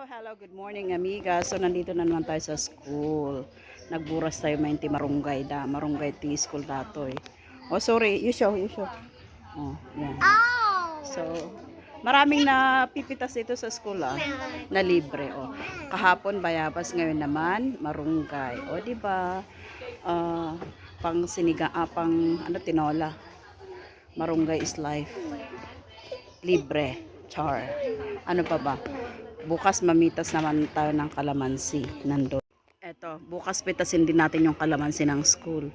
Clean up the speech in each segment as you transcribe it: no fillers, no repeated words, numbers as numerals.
Hello, good morning amiga. So nandito na naman tayo sa school. Nagburas tayo mainti marunggay da. Marunggay tea school dato eh. Oh sorry, you show. Oh, yan. So, maraming na pipitas dito sa school na libre oh. Kahapon bayabas, ngayon naman marunggay. Oh, di ba? Pang sinigang, pang ano tinola. Marunggay is life. Libre, char. Ano pa ba? Bukas mamitas naman tayo ng kalamansi nandun. Eto, bukas pitasin din natin yung kalamansi ng school.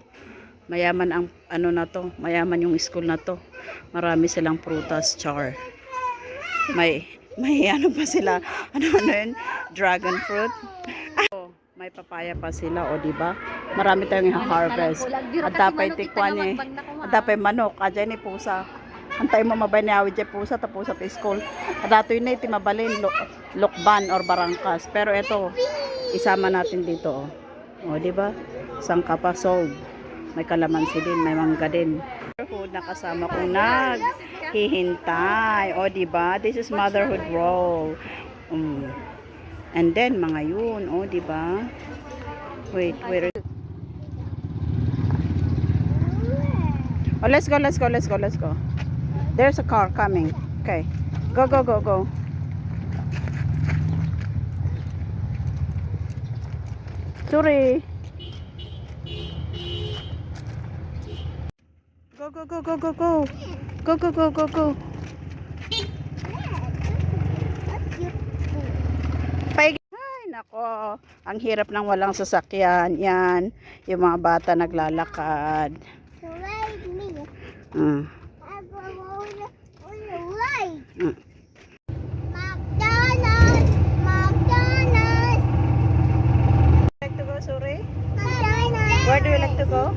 Mayaman ang ano na to, mayaman yung school na to. Marami silang prutas, char. May ano pa sila, ano yun? Dragon fruit. May papaya pa sila, o di ba? Marami tayong i-harvest. At dapat tikwan eh. At dapat manok, adya ni pusa. Antay mo mabay ni awid dyan pusa, tapos sa school. At dato yun na itimabalin, lokban or barangkas. Pero ito, isama natin dito. O, di ba? Sangka pa, sold. May kalamansi din, may mangga din. Motherhood na kasama kong naghihintay. O, di ba? This is motherhood role. And then, mga yun. O, di ba? Wait. Oh, let's go. There's a car coming. Okay. Go. Sorry. Go. Ay, nako. Ang hirap ng walang sasakyan. Yan. Yung mga bata naglalakad. McDonald's. Like to go, sorry? McDonald's. Where do you like to go?